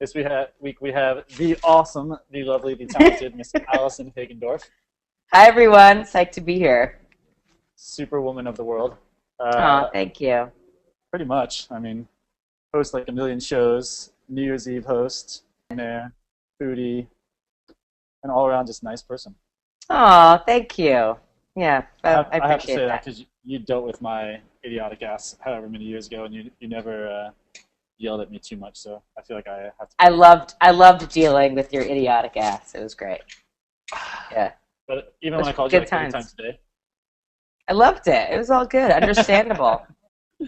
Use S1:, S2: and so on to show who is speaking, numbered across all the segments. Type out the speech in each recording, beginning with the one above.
S1: This we have the awesome, the lovely, the talented Miss Allison Hagendorf,
S2: Hi, everyone. Psyched to be here.
S1: superwoman of the world.
S2: Oh,
S1: Uh,
S2: thank you.
S1: Pretty much. I mean, host like a million shows, New Year's Eve host, there, foodie, an all around just nice person.
S2: Oh, thank you. Yeah, I
S1: I have to
S2: appreciate
S1: say that
S2: that.
S1: because you dealt with my idiotic ass however many years ago, and you never yelled at me too much. So I feel like I have to
S2: I
S1: pay you.
S2: loved I loved dealing with your idiotic ass. It was great. Yeah, it
S1: But even when
S2: was
S1: I called you
S2: good
S1: like 30 times
S2: times.
S1: a day.
S2: I loved it. It was all good. Understandable.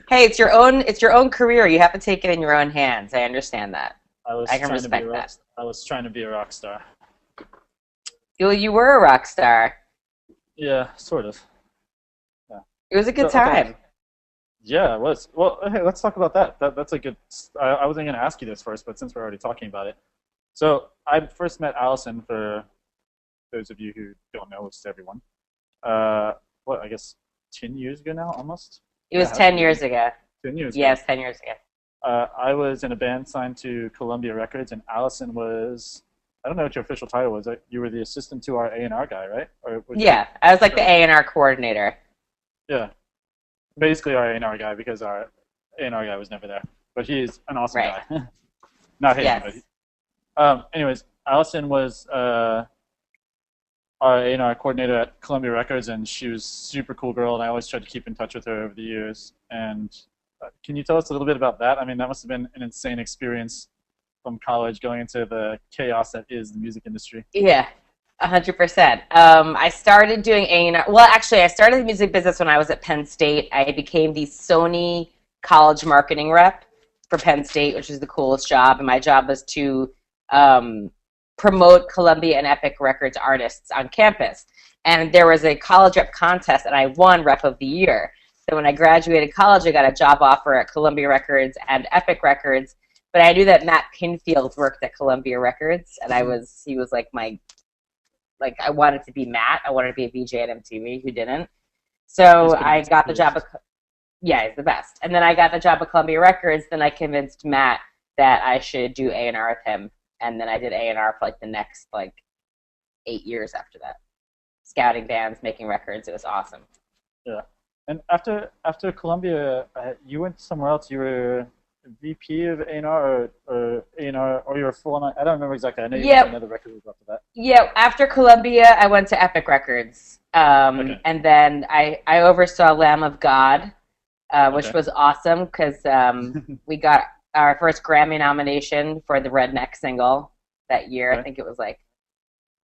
S2: Hey, it's your own career. You have to take it in your own hands. I understand that. I can respect that.
S1: I was trying to be a rock star.
S2: You were a rock star.
S1: Yeah, sort of. Yeah.
S2: It was a
S1: So
S2: good
S1: okay.
S2: time.
S1: Yeah, it was. Well, hey, let's talk about that. That's a good. I wasn't going to ask you this first, but since we're already talking about it, so I first met Allison. For those of you who don't know, which is everyone. What I guess 10 years ago now, almost.
S2: It
S1: Yeah,
S2: was
S1: it has to
S2: 10
S1: be
S2: years ago.
S1: 10 years ago.
S2: Yes, 10 years ago.
S1: I was in a band signed to Columbia Records, and Allison was. I don't know what your official title was. You were the assistant to our A&R guy, right? Or was your
S2: Yeah, I was like the
S1: sorry.
S2: A&R coordinator.
S1: Yeah, basically our A&R guy because our A&R guy was never there, but he's an awesome
S2: Right.
S1: guy. Not hating, but
S2: Yes.
S1: anyways, Allison was our A&R coordinator at Columbia Records, and she was a super cool girl, and I always tried to keep in touch with her over the years. And can you tell us a little bit about that? I mean, that must have been an insane experience from college going into the chaos that is the music industry.
S2: Yeah, 100%. I started doing A&R. Well, actually, I started the music business when I was at Penn State. I became the Sony college marketing rep for Penn State, which is the coolest job. And my job was to um, promote Columbia and Epic Records artists on campus. And there was a college rep contest, and I won Rep of the Year. So when I graduated college, I got a job offer at Columbia Records and Epic Records. But I knew that Matt Pinfield worked at Columbia Records, and he was like I wanted to be Matt. I wanted to be a VJ at MTV. Who didn't?
S1: He's
S2: So
S1: pretty
S2: I
S1: much the
S2: got the job.
S1: coolest.
S2: Yeah, he's the best. And then I got the job at Columbia Records. Then I convinced Matt that I should do A&R with him. And then I did A&R for like the next like 8 years after that. Scouting bands, making records. It was awesome.
S1: Yeah. And after Columbia, you went somewhere else. You were VP of A&R or A&R, or you were full on. I don't remember exactly. I know you went to
S2: Yeah,
S1: another record label after that.
S2: yeah. After Columbia, I went to Epic Records.
S1: Okay.
S2: And then I oversaw Lamb of God, which
S1: Okay.
S2: was awesome because we got our first Grammy nomination for the Redneck single that year. I
S1: Okay.
S2: think it was like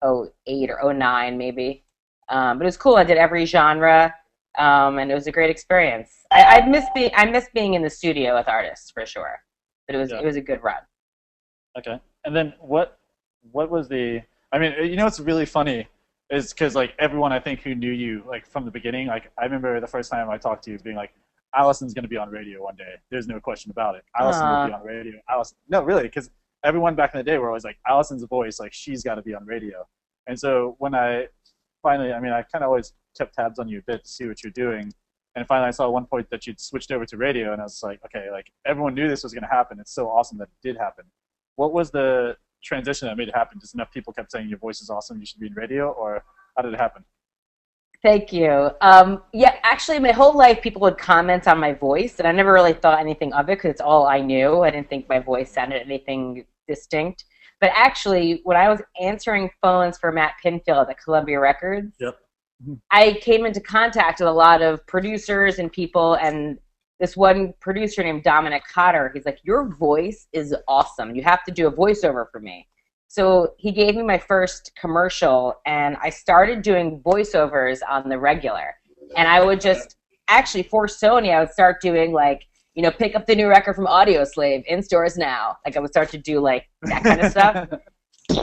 S2: '08 or '09 maybe. But it was cool. I did every genre, and it was a great experience. I miss being in the studio with artists for sure. But
S1: Yeah.
S2: it was a good run.
S1: Okay. And then what was the? I mean, you know what's really funny is because like everyone I think who knew you like from the beginning, like I remember the first time I talked to you being like, Allison's going to be on radio one day. There's no question about it. Allison will be
S2: Uh,
S1: on radio. Allison, no, really, because everyone back in the day were always like, Allison's voice, like she's got to be on radio. And so when I finally, I mean, I kind of always kept tabs on you a bit to see what you're doing. And finally, I saw at one point that you'd switched over to radio, and I was like, okay, like everyone knew this was going to happen. It's so awesome that it did happen. What was the transition that made it happen? Just enough people kept saying your voice is awesome, you should be in radio, or how did it happen?
S2: Thank you. Yeah, actually, my whole life people would comment on my voice, and I never really thought anything of it because it's all I knew. I didn't think my voice sounded anything distinct. But actually, when I was answering phones for Matt Pinfield at Columbia Records,
S1: Yep. Mhm.
S2: I came into contact with a lot of producers and people, and this one producer named Dominic Cotter, he's like, your voice is awesome. You have to do a voiceover for me. So he gave me my first commercial, and I started doing voiceovers on the regular. And I would
S1: Okay.
S2: just, actually for Sony, I would start doing like, pick up the new record from Audio Slave in stores now. Like I would start to do like that kind of stuff.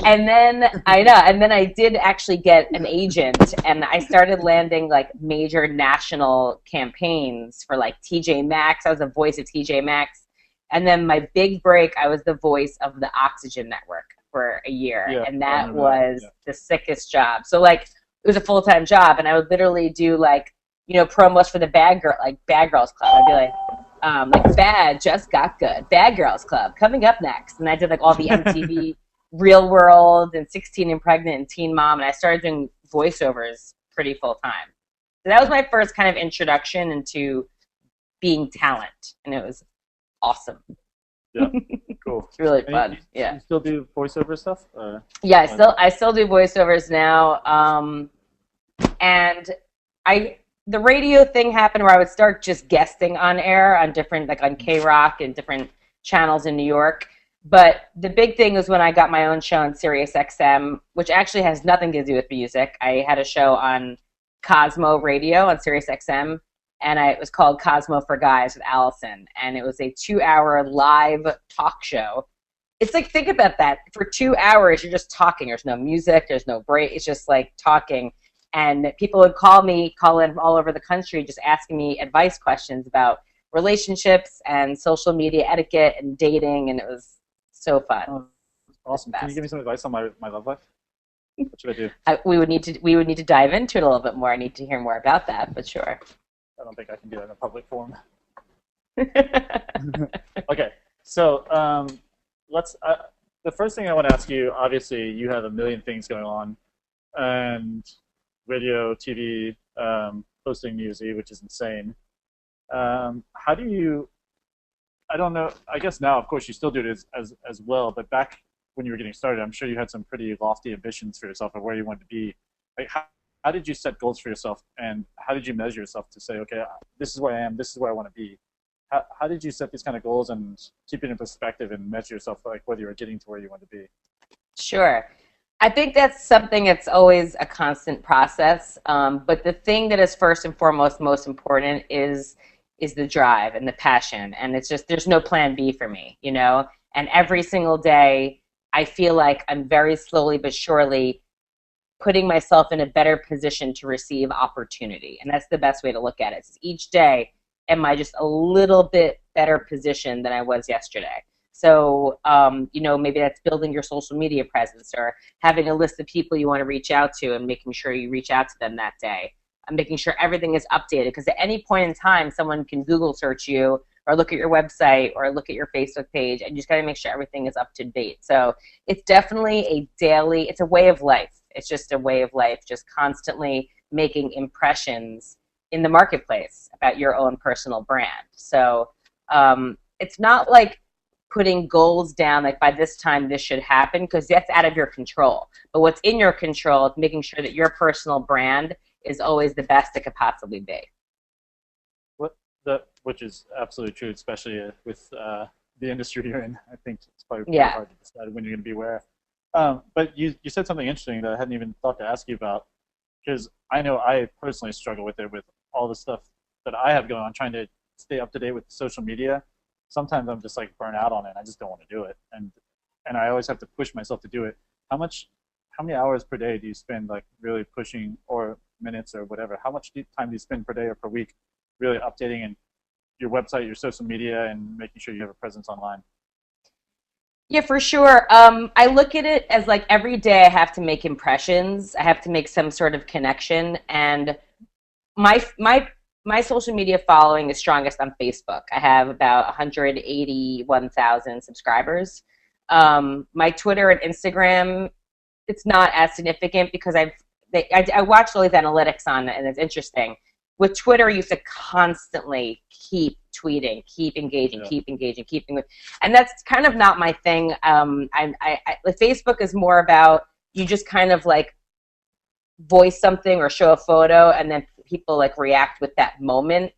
S2: And then I did actually get an agent, and I started landing like major national campaigns for like TJ Maxx. I was the voice of TJ Maxx. And then my big break, I was the voice of the Oxygen Network for a year,
S1: Yeah,
S2: and
S1: I
S2: that
S1: remember that.
S2: was
S1: Yeah.
S2: the sickest job. So like it was a full-time job, and I would literally do like promos for the Bad Girls Club. I'd be like, like Bad just got good, Bad Girls Club coming up next, and I did like all the MTV Real World and 16 and Pregnant and Teen Mom, and I started doing voiceovers pretty full time. So that was my first kind of introduction into being talent, and it was awesome.
S1: Yeah, cool.
S2: It's really
S1: And
S2: fun. Yeah.
S1: you still do voiceover stuff?
S2: Yeah, I still do voiceovers now. And the radio thing happened where I would start just guesting on air on different, like on K Rock and different channels in New York. But the big thing was when I got my own show on Sirius XM, which actually has nothing to do with music. I had a show on Cosmo Radio on Sirius XM, and it was called Cosmo for Guys with Allison, and it was a 2-hour live talk show. It's like, think about that. For 2 hours, you're just talking. There's no music. There's no break. It's just like talking. And people would call in from all over the country just asking me advice questions about relationships and social media etiquette and dating, and it was so fun.
S1: Oh, awesome. Can you give me some advice on my love life? What should I do?
S2: We would need to dive into it a little bit more. I need to hear more about that, but sure.
S1: I don't think I can do that in a public forum. Okay, so the first thing I want to ask you, obviously, you have a million things going on, and radio, TV, posting music, which is insane. How do you? I don't know. I guess now, of course, you still do it as well. But back when you were getting started, I'm sure you had some pretty lofty ambitions for yourself of where you wanted to be. Like, how did you set goals for yourself, and how did you measure yourself to say, okay, this is where I am, this is where I want to be? How did you set these kind of goals and keep it in perspective and measure yourself, like whether you were getting to where you want to be?
S2: Sure. I think that's something that's always a constant process. But the thing that is first and foremost most important is the drive and the passion. And it's just, there's no plan B for me, you know? And every single day, I feel like I'm very slowly but surely putting myself in a better position to receive opportunity. And that's the best way to look at it. It's each day, am I just a little bit better positioned than I was yesterday? So, maybe that's building your social media presence or having a list of people you want to reach out to and making sure you reach out to them that day. I'm making sure everything is updated, because at any point in time, someone can Google search you or look at your website or look at your Facebook page, and you just got to make sure everything is up to date. So it's definitely it's a way of life. It's just a way of life, just constantly making impressions in the marketplace about your own personal brand. So it's not like putting goals down, like by this time this should happen, because that's out of your control. But what's in your control is making sure that your personal brand is always the best it could possibly be.
S1: Which is absolutely true, especially with the industry you're in. I think it's probably pretty hard to decide when you're going to be where. But you said something interesting that I hadn't even thought to ask you about, because I know I personally struggle with it, with all the stuff that I have going on, trying to stay up to date with social media. Sometimes I'm just like burnt out on it. I just don't want to do it, and I always have to push myself to do it. How many hours per day do you spend like really pushing, or minutes or whatever? How much time do you spend per day or per week really updating and your website, your social media, and making sure you have a presence online?
S2: Yeah, for sure. I look at it as like every day I have to make impressions. I have to make some sort of connection, and my social media following is strongest on Facebook. I have about 181,000 subscribers. My Twitter and Instagram, it's not as significant because I watched all these analytics on it, and it's interesting. With Twitter, you have to constantly keep tweeting, keep engaging, and that's kind of not my thing. Like Facebook is more about you just kind of like voice something or show a photo, and then people like react with that moment,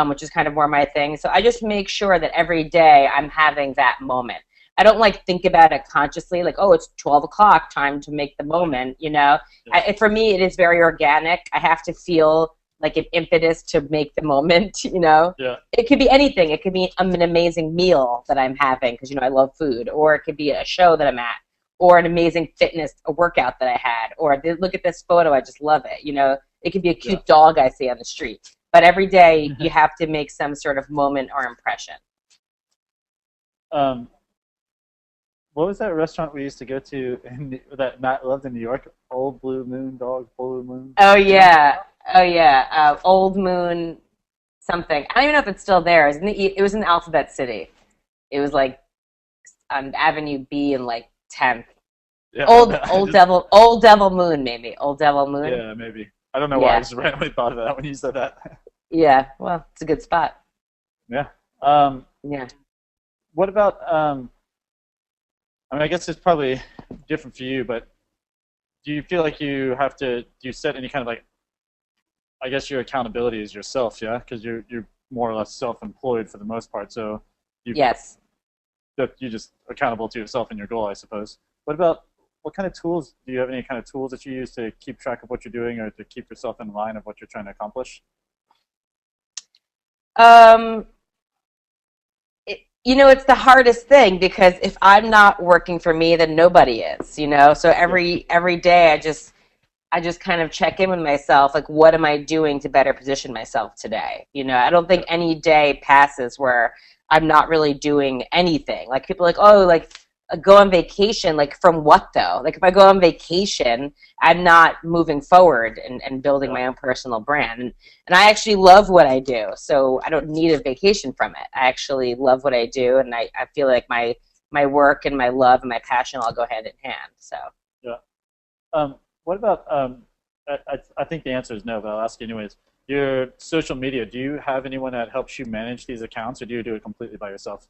S2: which is kind of more my thing. So I just make sure that every day I'm having that moment. I don't like think about it consciously, like, oh, it's 12 o'clock, time to make the moment, you know? Yeah. For me, it is very organic. I have to feel like an impetus to make the moment, you know? Yeah. It could be anything. It could be an amazing meal that I'm having because, you know, I love food. Or it could be a show that I'm at. Or an amazing a workout that I had. Or look at this photo, I just love it, you know? It could be a cute dog I see on the street. But every day, you have to make some sort of moment or impression.
S1: What was that restaurant we used to go to that Matt loved in New York? Old Blue Moon, Dog Blue Moon?
S2: Oh, yeah. Oh, yeah. Old Moon. something. I don't even know if it's still there. It was in Alphabet City. It was like on Avenue B and like 10th.
S1: Yeah,
S2: Old Devil Moon, maybe. Old Devil Moon.
S1: yeah, maybe. I don't know why I
S2: Yeah.
S1: just randomly thought of that when you said that.
S2: Yeah. Well, it's a good spot.
S1: Yeah. Um,
S2: Yeah.
S1: what about I mean, I guess it's probably different for you, but do you feel like you have to, do you set any kind of like, I guess your accountability is yourself, yeah? Because you're more or less self-employed for the most part, so you
S2: Yes.
S1: you're just accountable to yourself and your goal, I suppose. What about, what kind of tools, do you have any kind of tools that you use to keep track of what you're doing or to keep yourself in line of what you're trying to accomplish?
S2: Um, it's the hardest thing because if I'm not working for me, then nobody is, So
S1: Yeah,
S2: every day I just kind of check in with myself, like what am I doing to better position myself today? I don't think
S1: yeah,
S2: any day passes where I'm not really doing anything. Like people are like, oh, like go on vacation. Like from what though? Like if I go on vacation, I'm not moving forward and building
S1: yeah,
S2: my own personal brand. And I actually love what I do, so I don't need a vacation from it. I actually love what I do, and I feel like my work and my love and my passion all go hand in hand. So.
S1: yeah. What about, I think the answer is no, but I'll ask you anyways. Your social media, do you have anyone that helps you manage these accounts or do you do it completely by yourself?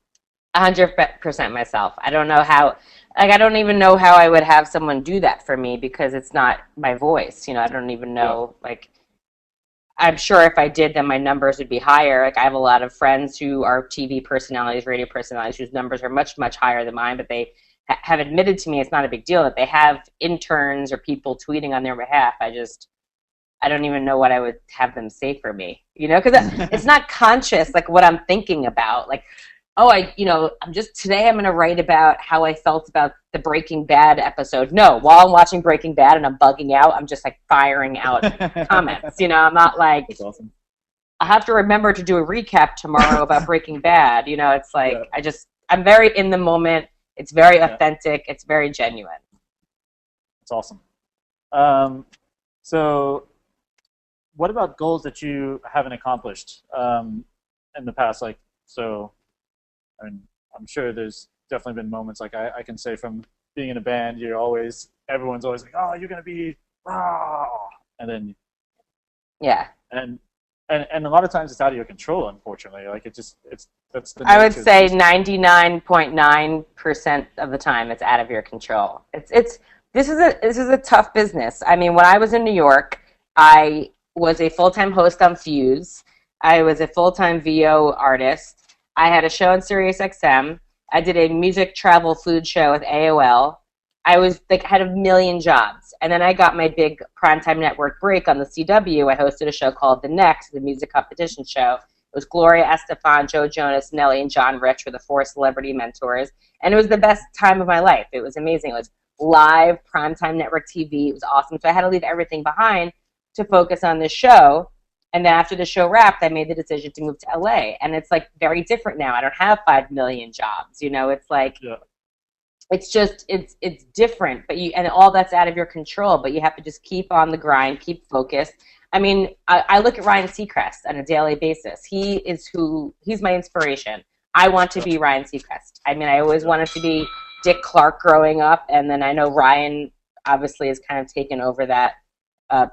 S2: 100% myself. I don't know how, like, I don't even know how I would have someone do that for me because it's not my voice. I don't even
S1: Yeah,
S2: know, like, I'm sure if I did, then my numbers would be higher. Like, I have a lot of friends who are TV personalities, radio personalities, whose numbers are much, much higher than mine, but they have admitted to me it's not a big deal that they have interns or people tweeting on their behalf. I don't even know what I would have them say for me, because it's not conscious, like what I'm thinking about. Like, oh, today I'm going to write about how I felt about the Breaking Bad episode. No, while I'm watching Breaking Bad and I'm bugging out, I'm just like firing out comments. I'm not like,
S1: that's awesome.
S2: I have to remember to do a recap tomorrow about Breaking Bad. It's
S1: Yeah,
S2: like, I'm very in the moment. It's very
S1: yeah,
S2: authentic. It's very genuine.
S1: that's awesome. Um, so, what about goals that you haven't accomplished in the past? Like, so, I mean, I'm sure there's definitely been moments like I can say from being in a band, everyone's always like, oh, you're gonna be, ah, and then
S2: Yeah.
S1: and and a lot of times it's out of your control, unfortunately. Like it's that's the
S2: I would
S1: nature of the
S2: say
S1: beast.
S2: 99.9% of the time it's out of your control. This is a tough business. I mean, when I was in New York, I was a full-time host on Fuse. I was a full-time VO artist. I had a show on Sirius XM. I did a music travel food show with AOL. I was like had a million jobs. And then I got my big primetime network break on the CW. I hosted a show called The Next, the music competition show. It was Gloria Estefan, Joe Jonas, Nelly, and John Rich were the four celebrity mentors. And it was the best time of my life. It was amazing. It was live, primetime network TV. It was awesome. So I had to leave everything behind to focus on this show. And then after the show wrapped, I made the decision to move to LA. And it's like very different now. I don't have 5 million jobs. It's like,
S1: Yeah,
S2: it's different, but and all that's out of your control, but you have to just keep on the grind, keep focused. I mean, I look at Ryan Seacrest on a daily basis. He's my inspiration. I want to
S1: yeah,
S2: be Ryan Seacrest. I mean, I always
S1: yeah,
S2: wanted to be Dick Clark growing up, and then I know Ryan obviously has kind of taken over that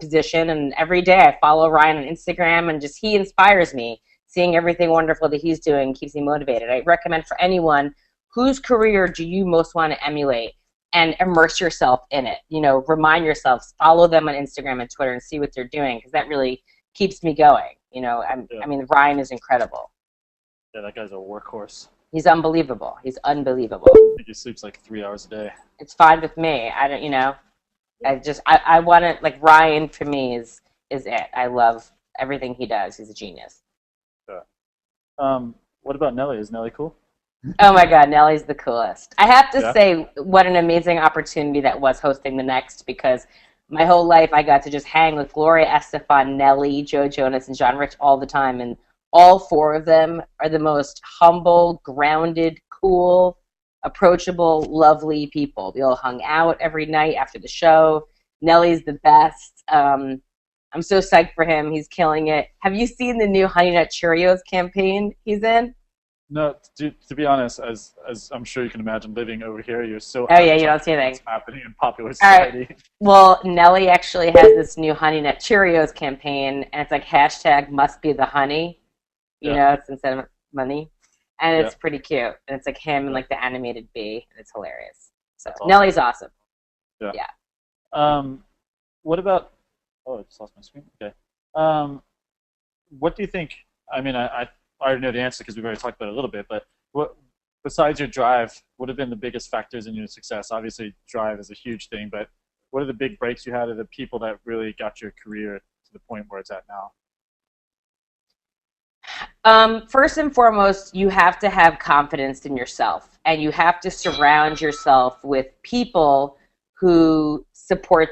S2: position, and every day I follow Ryan on Instagram, and just he inspires me. Seeing everything wonderful that he's doing keeps me motivated. I recommend for anyone, whose career do you most want to emulate and immerse yourself in it? Remind yourself, follow them on Instagram and Twitter and see what they're doing, because that really keeps me going.
S1: yeah.
S2: I mean, Ryan is incredible.
S1: Yeah, that guy's a workhorse.
S2: He's unbelievable. He's unbelievable.
S1: I think he sleeps like 3 hours a day.
S2: It's fine with me. I don't,
S1: Yeah,
S2: I want to, like, Ryan for me is it. I love everything he does. He's a genius.
S1: yeah. What about Nelly? Is Nelly cool?
S2: Oh my God, Nelly's the coolest. I have to
S1: Yeah,
S2: say, what an amazing opportunity that was hosting The Next, because my whole life I got to just hang with Gloria Estefan, Nelly, Joe Jonas, and John Rich all the time, and all four of them are the most humble, grounded, cool, approachable, lovely people. We all hung out every night after the show. Nelly's the best. I'm so psyched for him. He's killing it. Have you seen the new Honey Nut Cheerios campaign he's in?
S1: No, to be honest, as I'm sure you can imagine, living over here, you're so
S2: Oh
S1: out
S2: yeah,
S1: of
S2: you don't
S1: touch
S2: see
S1: with
S2: anything.
S1: what's happening in popular
S2: All right.
S1: society.
S2: Well, Nelly actually has this new Honey Nut Cheerios campaign, and it's like hashtag must be the honey.
S1: Yeah,
S2: It's instead of money, and
S1: yeah,
S2: it's pretty cute. And it's like him and
S1: yeah.
S2: like the animated bee, and it's hilarious. So
S1: That's awesome.
S2: Nelly's awesome.
S1: Yeah.
S2: Yeah.
S1: Um, what about? Oh, I just lost my screen. Okay. Um, what do you think? I mean, I already know the answer because we've already talked about it a little bit. But what, besides your drive, would have been the biggest factors in your success? Obviously, drive is a huge thing, but what are the big breaks you had? Are the people that really got your career to the point where it's at now?
S2: First and foremost, you have to have confidence in yourself, and you have to surround yourself with people who support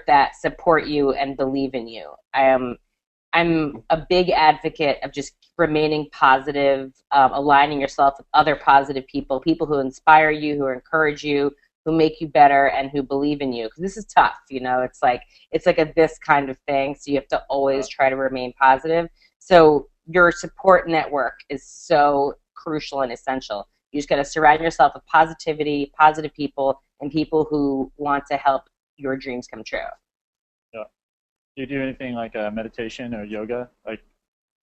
S2: you, and believe in you. I'm a big advocate of just remaining positive, aligning yourself with other positive people, people who inspire you, who encourage you, who make you better, and who believe in you. Because this is tough, it's like a this kind of thing. So you have to always try to remain positive. So your support network is so crucial and essential. You just got to surround yourself with positivity, positive people, and people who want to help your dreams come true.
S1: Yeah. Do you do anything like meditation or yoga? Like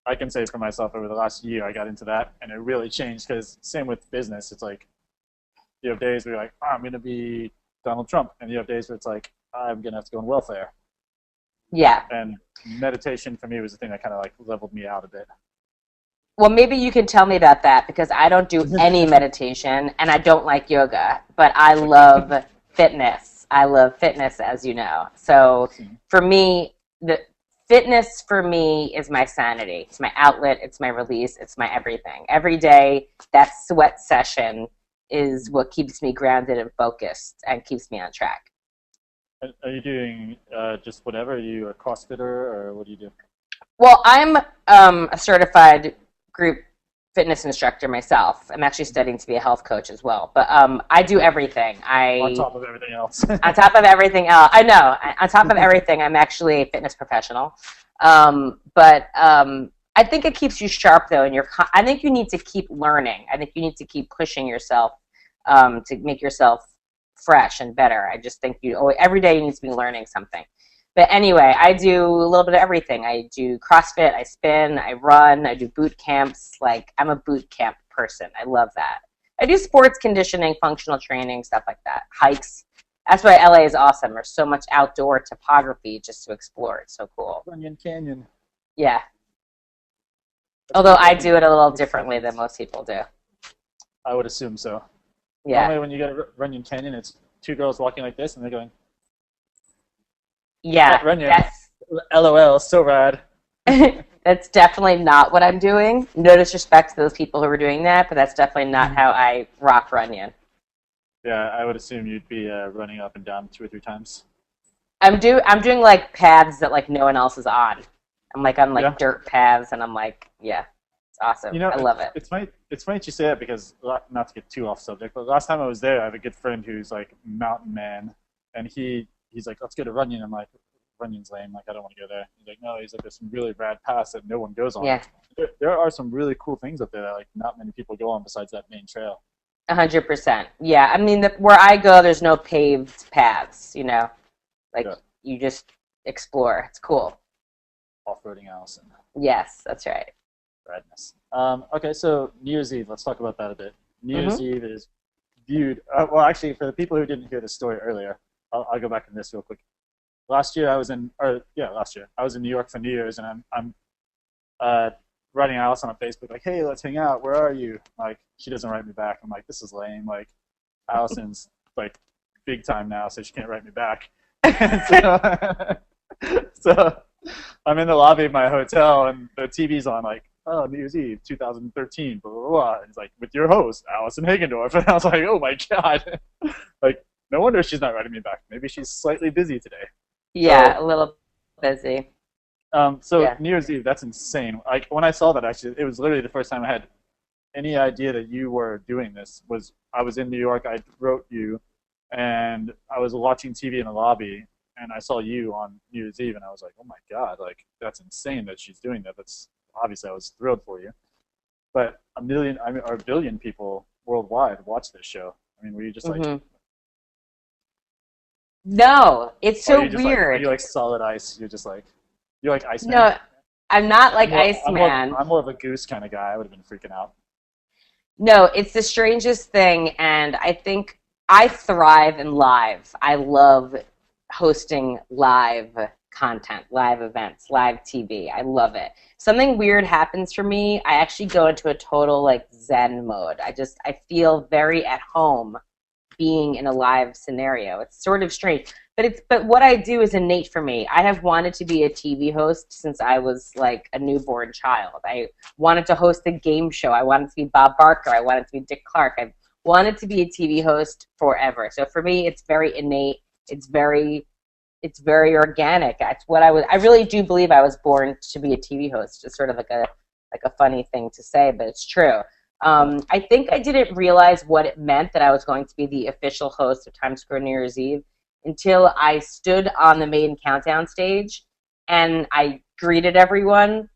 S1: I can say for myself, over the last year, I got into that, and it really changed. Because same with business, it's like you have days where you're like, oh, I'm gonna be Donald Trump, and you have days where it's like I'm gonna have to go on welfare.
S2: Yeah.
S1: And meditation for me was the thing that kind of like leveled me out a bit.
S2: Well, maybe you can tell me about that because I don't do any meditation and I don't like yoga, but I love fitness. I love fitness, as you know. So for me, the fitness for me is my sanity. It's my outlet. It's my release. It's my everything. Every day, that sweat session is what keeps me grounded and focused and keeps me on track.
S1: Are you doing just whatever? Are you a CrossFitter or what do you do?
S2: Well, I'm a certified group fitness instructor myself. I'm actually studying to be a health coach as well. But I do everything.
S1: On top of everything else.
S2: On top of everything else, I know. On top of everything, I'm actually a fitness professional. But I think it keeps you sharp, though, and I think you need to keep learning. I think you need to keep pushing yourself to make yourself fresh and better. I just think every day you need to be learning something. But anyway, I do a little bit of everything. I do CrossFit, I spin, I run, I do boot camps. Like, I'm a boot camp person. I love that. I do sports conditioning, functional training, stuff like that. Hikes. That's why LA is awesome. There's so much outdoor topography just to explore. It's so cool.
S1: Runyon Canyon.
S2: Yeah. Although I do it a little differently than most people do.
S1: I would assume so.
S2: Yeah.
S1: Normally when you go to Runyon Canyon, it's two girls walking like this and they're going,
S2: yeah,
S1: Runyon. LOL, so rad.
S2: That's definitely not what I'm doing. No disrespect to those people who are doing that, but that's definitely not how I rock Runyon.
S1: Yeah, I would assume you'd be running up and down 2 or 3 times.
S2: I'm doing like paths that like no one else is on. I'm like on like dirt paths, and I'm like, yeah, it's awesome. I love it.
S1: It's funny that you say that because, not to get too off subject, but last time I was there, I have a good friend who's like mountain man, and he's like, let's go to Runyon. I'm like, Runyon's lame. Like, I don't want to go there. He's like, no. He's like, there's some really rad paths that no one goes on.
S2: Yeah.
S1: There are some really cool things up there that like not many people go on besides that main trail.
S2: 100%. Yeah, I mean, where I go, there's no paved paths. Like you just explore. It's cool.
S1: Off-roading Allison.
S2: Yes, that's right.
S1: Radness. Okay, so New Year's Eve. Let's talk about that a bit. New Year's Eve is viewed. Well, actually, for the people who didn't hear the story earlier, I'll go back in this real quick. Last year I was in New York for New Year's, and I'm writing Alice on Facebook like, hey, let's hang out. Where are you? Like, she doesn't write me back. I'm like, this is lame. Like, Allison's like big time now, so she can't write me back. So I'm in the lobby of my hotel, and the TV's on like, oh, New Year's Eve, 2013, blah, blah, blah. And it's like, with your host, Allison Hagendorf. And I was like, oh my God. Like, no wonder she's not writing me back. Maybe she's slightly busy today.
S2: Yeah, a little busy.
S1: New Year's Eve, that's insane. Like, when I saw that, actually, it was literally the first time I had any idea that you were doing this. I was in New York, I wrote you, and I was watching TV in the lobby, and I saw you on New Year's Eve, and I was like, oh my god, like that's insane that she's doing that. That's obviously I was thrilled for you. But a million, I mean, or a billion people worldwide watch this show. I mean, were you just like,
S2: No, it's
S1: or are
S2: so
S1: you just like, are
S2: weird.
S1: you like solid ice? You're just like, you're like Iceman.
S2: No, I'm not
S1: I'm
S2: like
S1: more, I'm more,
S2: Iceman.
S1: I'm more of a goose kind of guy. I would have been freaking out.
S2: No, it's the strangest thing, and I think I thrive in live. I love hosting live content, live events, live TV. I love it. Something weird happens for me. I actually go into a total like Zen mode. I feel very at home being in a live scenario. It's sort of strange. But what I do is innate for me. I have wanted to be a TV host since I was like a newborn child. I wanted to host a game show. I wanted to be Bob Barker. I wanted to be Dick Clark. I wanted to be a TV host forever. So for me, it's very innate. It's very organic. That's what I really do believe I was born to be a TV host. It's sort of like a funny thing to say, but it's true. I think I didn't realize what it meant that I was going to be the official host of Times Square New Year's Eve until I stood on the main countdown stage and I greeted everyone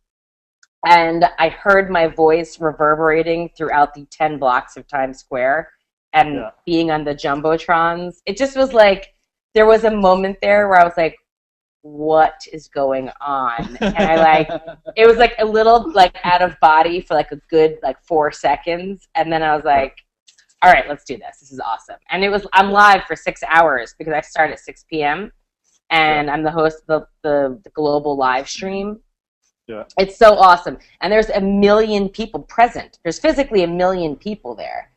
S2: and I heard my voice reverberating throughout the 10 blocks of Times Square and
S1: Yeah.
S2: being on the Jumbotrons. It just was like, there was a moment there where I was like, what is going on? And I like, it was like a little like out of body for like a good like 4 seconds. And then I was like, all right, let's do this. This is awesome. And I'm live for 6 hours because I start at 6 p.m. and I'm the host of the global live stream.
S1: Yeah.
S2: It's so awesome. And there's a million people present. There's physically a million people there.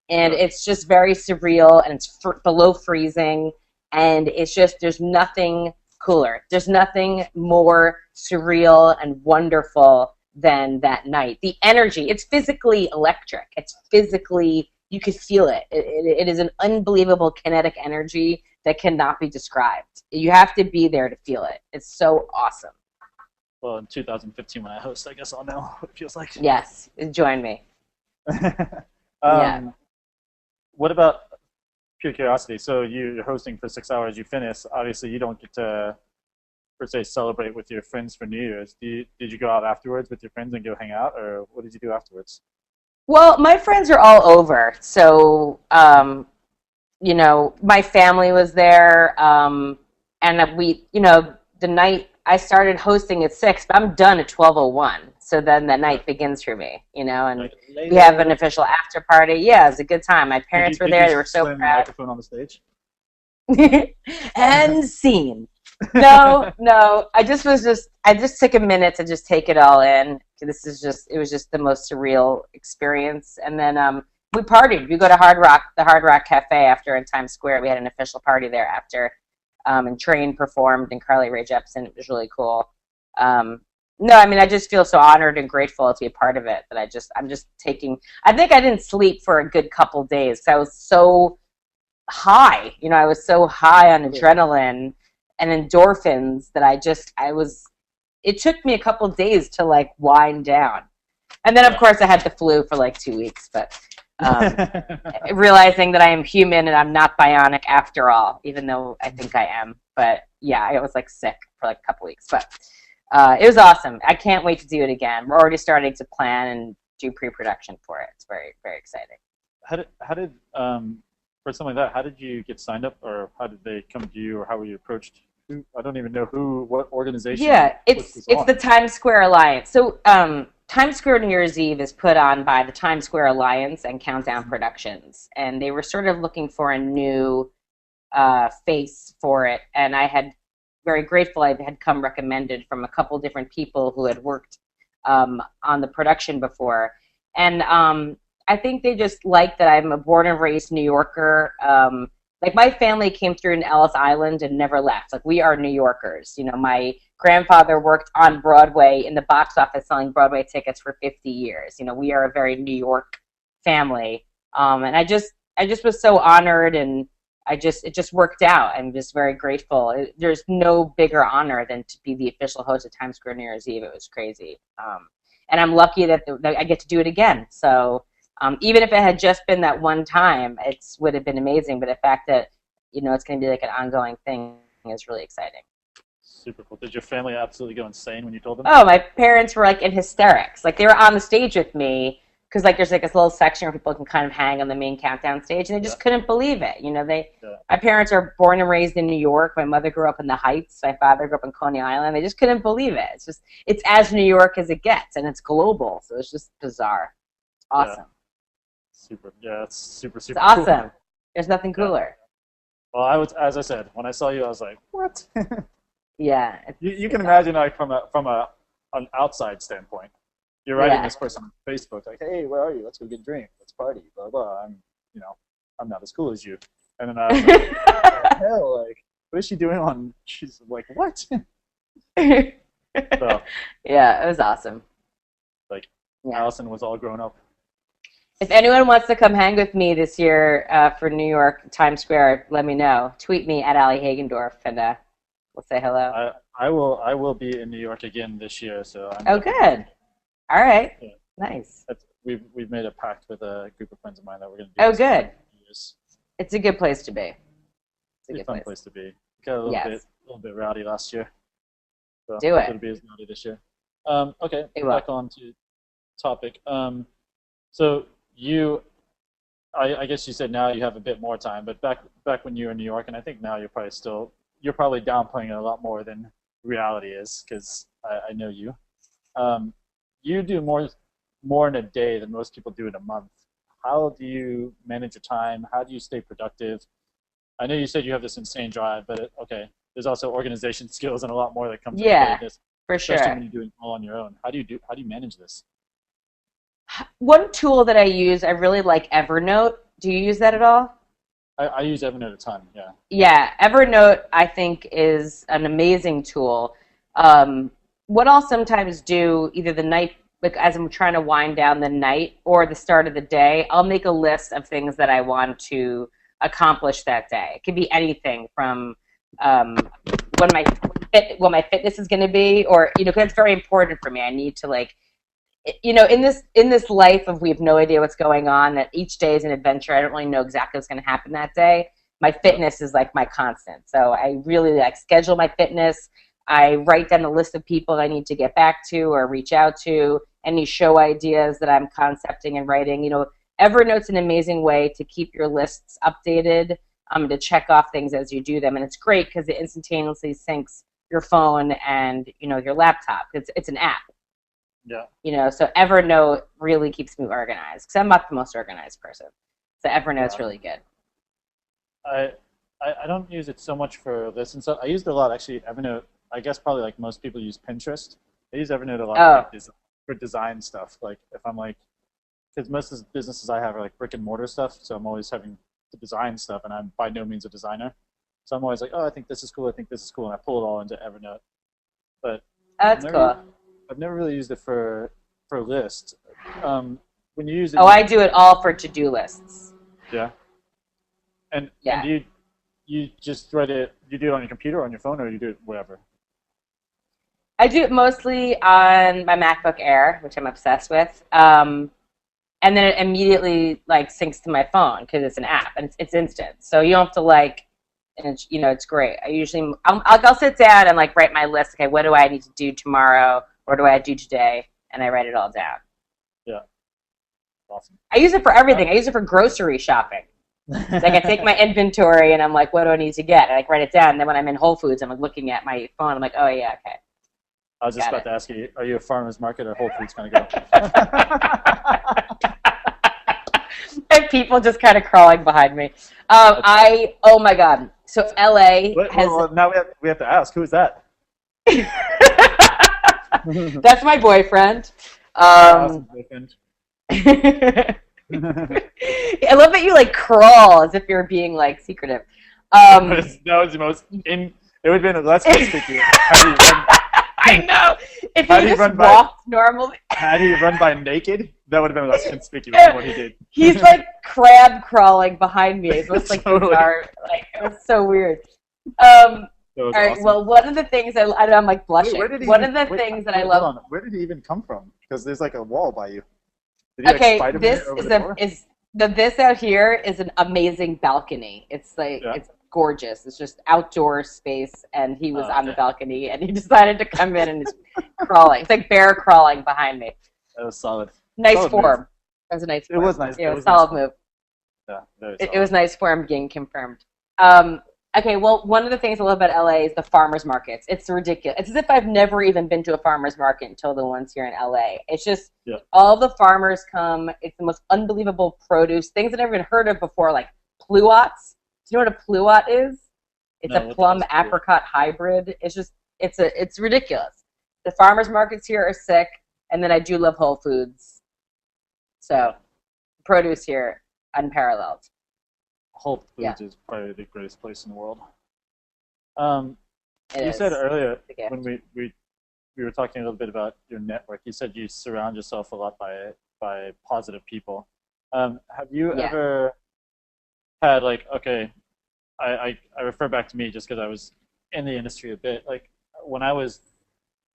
S2: And it's just very surreal and it's below freezing. And it's just, there's nothing cooler. There's nothing more surreal and wonderful than that night. The energy, it's physically electric. It's physically, you could feel it. It is an unbelievable kinetic energy that cannot be described. You have to be there to feel it. It's so awesome.
S1: Well, in 2015 when I host, I guess I'll know what it feels like.
S2: Yes, join me. Yeah.
S1: What about pure curiosity? So you're hosting for 6 hours, you finish. Obviously, you don't get to, per se, celebrate with your friends for New Year's. Did you go out afterwards with your friends and go hang out, or what did you do afterwards?
S2: Well, my friends are all over. So, you know, my family was there. And we, you know, the night I started hosting at 6, but I'm done at 12:01. So then the night begins for me, you know, and we have an official after party. Yeah, it was a good time. My parents were there. They were so
S1: proud. The
S2: proud.
S1: microphone on the stage?
S2: And scene. No, I just took a minute to just take it all in. It was just the most surreal experience. And then we partied. We go to the Hard Rock Cafe after in Times Square. We had an official party there after. And Train performed and Carly Rae Jepsen. It was really cool. No, I mean, I just feel so honored and grateful to be a part of it that I'm just taking, I think I didn't sleep for a good couple days because I was so high. You know, I was so high on adrenaline and endorphins that it took me a couple days to like wind down. And then of course I had the flu for like 2 weeks, but realizing that I am human and I'm not bionic after all, even though I think I am. But yeah, I was like sick for like a couple weeks, but it was awesome. I can't wait to do it again. We're already starting to plan and do pre-production for it. It's very, very exciting.
S1: How did for something like that, how did you get signed up, or how did they come to you, or how were you approached? I don't even know what organization.
S2: Yeah, it's the Times Square Alliance. So Times Square New Year's Eve is put on by the Times Square Alliance and Countdown Productions, and they were sort of looking for a new face for it, and I had very grateful I had come recommended from a couple different people who had worked on the production before. And I think they just like that I'm a born and raised New Yorker. Like my family came through in Ellis Island and never left. Like we are New Yorkers. You know, my grandfather worked on Broadway in the box office selling Broadway tickets for 50 years. You know, we are a very New York family. And I just was so honored, and it just worked out. I'm just very grateful. There's no bigger honor than to be the official host of Times Square New Year's Eve. It was crazy. And I'm lucky that I get to do it again. So even if it had just been that one time, it would have been amazing. But the fact that, you know, it's going to be like an ongoing thing It's really exciting.
S1: Super cool. Did your family absolutely go insane when you told them?
S2: Oh, my parents were like in hysterics. Like they were on the stage with me because like there's like this little section where people can kind of hang on the main countdown stage, and they just couldn't believe it. You know, my parents are born and raised in New York. My mother grew up in the Heights. My father grew up in Coney Island. They just couldn't believe it. It's as New York as it gets, and it's global. So it's just bizarre. It's awesome.
S1: Super. Yeah, it's super
S2: It's awesome.
S1: Cool.
S2: There's nothing cooler.
S1: Well, as I said, when I saw you, I was like, what?
S2: Yeah.
S1: You can imagine like from an outside standpoint. You're writing this person on Facebook like, hey, where are you? Let's go get a drink. Let's party. Blah blah. I'm not as cool as you. And then I was like, what the hell? Like, what is she doing on? She's like, what? So,
S2: yeah, it was awesome.
S1: Like, Allison was all grown up.
S2: If anyone wants to come hang with me this year for New York Times Square, let me know. Tweet me at Allie Hagendorf, and we'll say hello.
S1: I will be in New York again this year. So.
S2: Good. All right. Yeah. Nice.
S1: We've made a pact with a group of friends of mine that we're going to do.
S2: Oh, good. It's a good place to be.
S1: It's a fun place to be. Got a little bit rowdy last year. So
S2: do it.
S1: It'll be as rowdy this year. Okay. Back on to topic. So I guess you said now you have a bit more time, but back when you were in New York, and I think now you're probably downplaying it a lot more than reality is, because I know you. You do more in a day than most people do in a month. How do you manage your time? How do you stay productive? I know you said you have this insane drive, but there's also organization skills and a lot more that comes into this.
S2: For sure.
S1: Especially when you're doing it all on your own. How do you manage this?
S2: One tool that I use, I really like Evernote. Do you use that at all?
S1: I use Evernote a ton, yeah.
S2: Yeah, Evernote I think is an amazing tool. What I'll sometimes do, either the night, like as I'm trying to wind down the night or the start of the day, I'll make a list of things that I want to accomplish that day. It could be anything from what my fitness is going to be, or because it's very important for me. I need to in this life of we have no idea what's going on, that each day is an adventure. I don't really know exactly what's going to happen that day. My fitness is like my constant. So I really schedule my fitness. I write down a list of people I need to get back to or reach out to, any show ideas that I'm concepting and writing. Evernote's an amazing way to keep your lists updated, to check off things as you do them. And it's great because it instantaneously syncs your phone and, your laptop. It's an app.
S1: Yeah.
S2: So Evernote really keeps me organized because I'm not the most organized person. So Evernote's really good.
S1: I don't use it so much for this and stuff. I used it a lot, actually. Evernote, I guess probably like most people use Pinterest. I use Evernote a lot for design stuff. Like if I'm because most of the businesses I have are like brick and mortar stuff, so I'm always having to design stuff, and I'm by no means a designer. So I'm always like, oh, I think this is cool, and I pull it all into Evernote. But
S2: that's cool.
S1: I've never really used it for lists. When you use it,
S2: I do it all for to-do lists.
S1: Yeah. And do you just write it? You do it on your computer, or on your phone, or you do it wherever?
S2: I do it mostly on my MacBook Air, which I'm obsessed with, and then it immediately syncs to my phone because it's an app and it's instant. So you don't have to and it's great. I usually I'll sit down and write my list. Okay, what do I need to do tomorrow? What do I do today? And I write it all down.
S1: Yeah, awesome.
S2: I use it for everything. I use it for grocery shopping. I take my inventory and I'm like, what do I need to get? And I write it down. And then when I'm in Whole Foods, I'm looking at my phone. I'm like, oh yeah, okay.
S1: I was just about to ask you, are you a farmer's market or Whole Foods kind of guy?
S2: And people just kind of crawling behind me. Oh my God. So LA has.
S1: Well, now we have to ask, who is that?
S2: That's my boyfriend.
S1: Boyfriend.
S2: I love that you crawl as if you're being secretive.
S1: That was the most it would have been less conspicuous.
S2: I know. If he just walked normally.
S1: Had he run by naked, that would have been less conspicuous than what he did.
S2: He's crab crawling behind me. It was
S1: Totally.
S2: bizarre. It was so weird. All right.
S1: Awesome.
S2: Well, one of the things I'm blushing.
S1: Wait,
S2: one of the things that I love.
S1: Hold on. Where did he even come from? Because there's a wall by you. Did
S2: he, this is this out here is an amazing balcony. It's gorgeous. It's just outdoor space, and he was
S1: Oh,
S2: on the
S1: okay.
S2: balcony, and he decided to come in and he's crawling. It's like bear crawling behind me.
S1: That was solid.
S2: Nice
S1: Solid move.
S2: form. That was a nice
S1: It
S2: form.
S1: was nice.
S2: Yeah,
S1: It
S2: it was
S1: was
S2: a
S1: nice
S2: solid
S1: fun.
S2: move.
S1: Yeah, very
S2: It
S1: solid.
S2: was nice for him getting confirmed. Okay, well, one of the things I love about LA is the farmers markets. It's ridiculous. It's as if I've never even been to a farmers market until the ones here in LA. It's just
S1: Yeah.
S2: all the farmers come. It's the most unbelievable produce, things I've never even heard of before, like pluots. Do you know what a pluot is? It's a
S1: No, what the
S2: plum
S1: hell's cool?
S2: apricot hybrid. It's ridiculous. The farmers markets here are sick, and then I do love Whole Foods. So
S1: Yeah.
S2: produce here unparalleled.
S1: Whole
S2: Yeah,
S1: Foods is probably the greatest place in the world. Um,
S2: it
S1: you said
S2: is.
S1: earlier
S2: It's a gift.
S1: when we were talking a little bit about your network. You said you surround yourself a lot by positive people. Have you
S2: Yeah.
S1: ever had like okay, I refer back to me just because I was in the industry a bit. Like when I was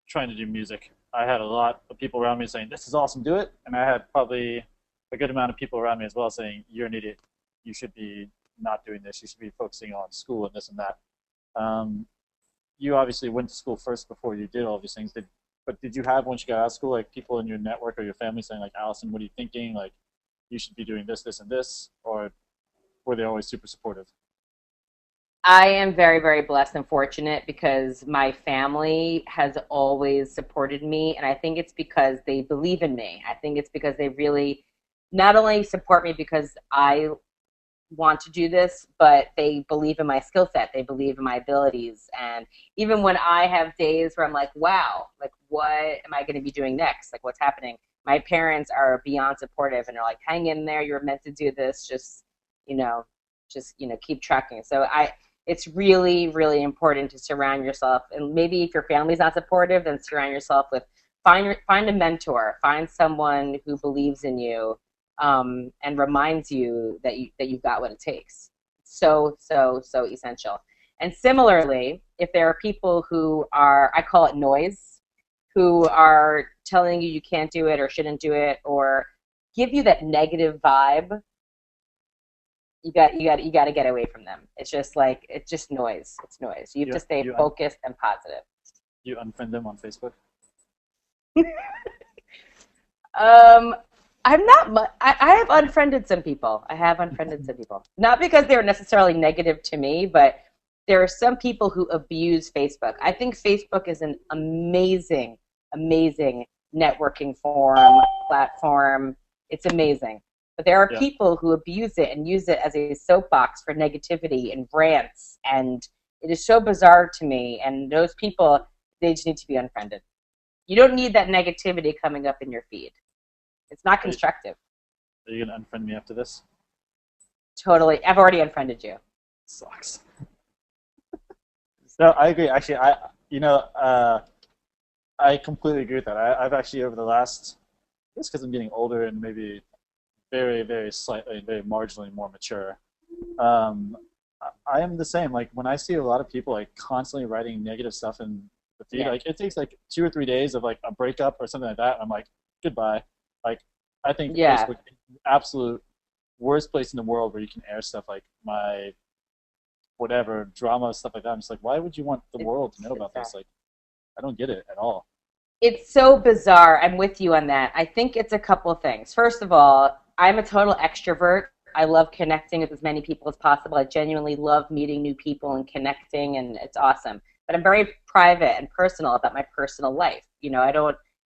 S1: trying to do music, I had a lot of people around me saying, "This is awesome, do it," and I had probably a good amount of people around me as well saying, "You're an idiot. You should be not doing this. You should be focusing on school and this and that." Um, you obviously went to school first before you did all these things. But did you have once you got out of school like people in your network or your family saying like, "Allison, what are you thinking? Like, you should be doing this, this, and this," or were they always super supportive?
S2: I am very, very blessed and fortunate because my family has always supported me. And I think it's because they believe in me. I think it's because they really not only support me because I want to do this, but they believe in my skill set. They believe in my abilities. And even when I have days where I'm like, wow, like, what am I going to be doing next? Like, what's happening? My parents are beyond supportive and they're like, hang in there. You're meant to do this. You know, keep trucking. It's really, really important to surround yourself. And maybe if your family's not supportive, then surround yourself with, find a mentor, find someone who believes in you, and reminds you that you've got what it takes. So so so essential. And similarly, if there are people who are, I call it noise, who are telling you you can't do it or shouldn't do it or give you that negative vibe, you got to get away from them. It's just noise. It's noise. You have
S1: You
S2: to stay
S1: you
S2: focused and positive.
S1: you unfriend them on Facebook?
S2: Um, I'm not. I have unfriended some people. I have unfriended some people, not because they were necessarily negative to me, but there are some people who abuse Facebook. I think Facebook is an amazing, amazing networking forum platform. It's amazing, but there are
S1: Yeah,
S2: people who abuse it and use it as a soapbox for negativity and rants, and it is so bizarre to me. And those people, they just need to be unfriended. You don't need that negativity coming up in your feed. It's not
S1: are you,
S2: constructive.
S1: are you gonna unfriend me after this?
S2: Totally. I've already unfriended you.
S1: Sucks. No, I agree. Actually, I completely agree with that. I've actually over the last, I guess because I'm getting older and maybe very, very slightly, very marginally more mature. Um, I am the same. Like when I see a lot of people like constantly writing negative stuff in the feed,
S2: Yeah.
S1: like it takes like 2 or 3 days of like a breakup or something like that. I'm like, goodbye. Like I think
S2: Yeah.
S1: Facebook is the absolute worst place in the world where you can air stuff like my whatever drama stuff like that. I'm just like, why would you want the
S2: It's
S1: world to know about
S2: bizarre.
S1: this? Like, I don't get it at all.
S2: It's so bizarre. I'm with you on that. I think it's a couple of things. First of all, I'm a total extrovert. I love connecting with as many people as possible. I genuinely love meeting new people and connecting, and it's awesome. But I'm very private and personal about my personal life.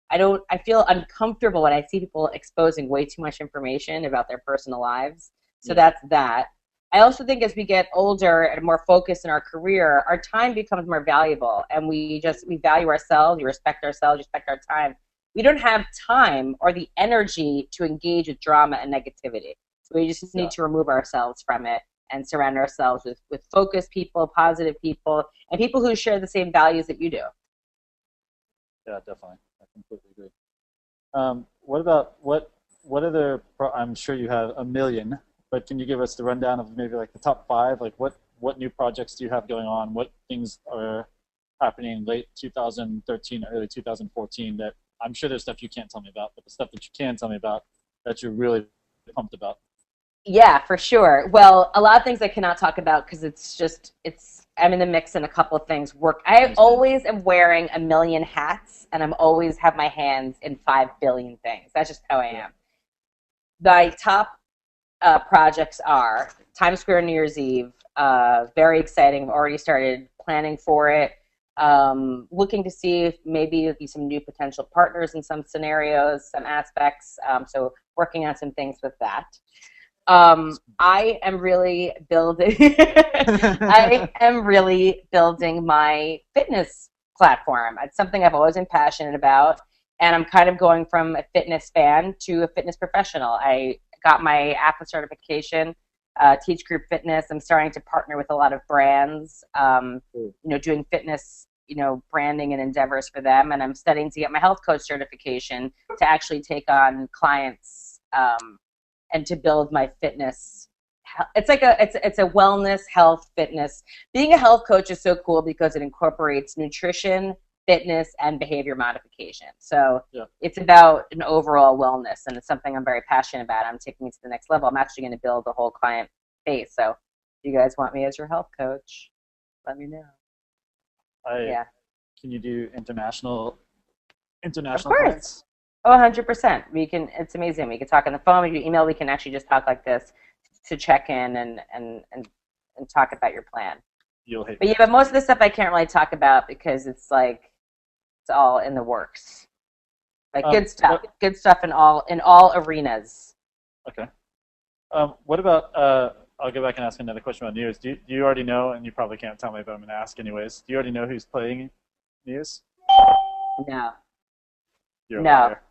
S2: I feel uncomfortable when I see people exposing way too much information about their personal lives. So
S1: Yeah,
S2: that's that. I also think as we get older and more focused in our career, our time becomes more valuable, and we value ourselves, we respect our time. We don't have time or the energy to engage with drama and negativity. So we just
S1: yeah,
S2: need to remove ourselves from it and surround ourselves with focused people, positive people, and people who share the same values that you do.
S1: yeah, definitely. I completely agree. What about what other? I'm sure you have a million, but can you give us the rundown of maybe like the top five? Like what new projects do you have going on? What things are happening late 2013, early 2014 that I'm sure there's stuff you can't tell me about, but the stuff that you can tell me about that you're really pumped about.
S2: Yeah, for sure. Well, a lot of things I cannot talk about because I'm in the mix in a couple of things. Work.
S1: I
S2: I
S1: understand.
S2: always am wearing a million hats, and I'm always have my hands in 5 billion things. That's just how I
S1: Yeah.
S2: am. My top projects are Times Square New Year's Eve. Very exciting. I've already started planning for it. Looking to see if maybe there'll be some new potential partners in some scenarios, some aspects. So working on some things with that. I am really building. I am really building my fitness platform. It's something I've always been passionate about, and I'm kind of going from a fitness fan to a fitness professional. I got my AFA certification, teach group fitness. I'm starting to partner with a lot of brands.
S1: Cool.
S2: Doing fitness, branding and endeavors for them, and I'm studying to get my health coach certification to actually take on clients. And to build my fitness. It's a wellness, health, fitness. Being a health coach is so cool because it incorporates nutrition, fitness, and behavior modification. So
S1: Yeah.
S2: it's about an overall wellness, and it's something I'm very passionate about. I'm taking it to the next level. I'm actually going to build a whole client base. So if you guys want me as your health coach, let me know.
S1: I
S2: Yeah,
S1: Can you do
S2: of
S1: international
S2: course.
S1: clients?
S2: Oh, 100%. We can. It's amazing. We can talk on the phone. We can email. We can actually just talk like this to check in and talk about your plan.
S1: You'll hate
S2: But
S1: me
S2: yeah, but
S1: after.
S2: most of the stuff I can't really talk about because it's like it's all in the works. Like
S1: What?
S2: good stuff in all arenas.
S1: Okay. What about? I'll go back and ask another question about news. Do you already know? And you probably can't tell me, but I'm going to ask anyways. Do you already know who's playing news?
S2: No,
S1: You're a
S2: no,
S1: liar.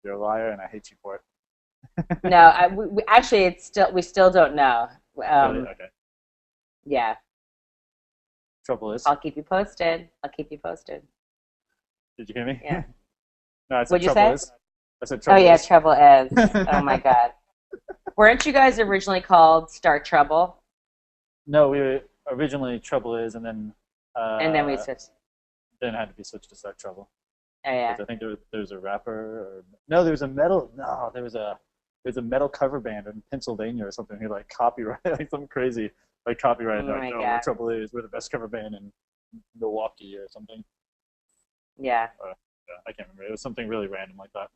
S1: You're a liar, and I hate you for it.
S2: no. Actually, we still don't know.
S1: Really?
S2: Um,
S1: Okay.
S2: yeah,
S1: Trouble is,
S2: I'll keep you posted. I'll keep you posted.
S1: did you hear me?
S2: Yeah.
S1: No, I said
S2: What'd you
S1: trouble
S2: say?
S1: is. I said
S2: Oh
S1: trouble
S2: yeah,
S1: is.
S2: Trouble is. Oh my God. Weren't you guys originally called Start Trouble?
S1: No, we were originally trouble is, and
S2: And then we
S1: uh,
S2: switched.
S1: then it had to be switched to start trouble.
S2: Oh yeah.
S1: Because I think there was a rapper, or no, there was a metal. No, there was a metal cover band in Pennsylvania or something who like copyrighted like something crazy like copyrighted.
S2: Oh
S1: They're like,
S2: my
S1: no, we're
S2: God.
S1: trouble is. We're the best cover band in Milwaukee or something.
S2: Yeah.
S1: Yeah, I can't remember. It was something really random like that.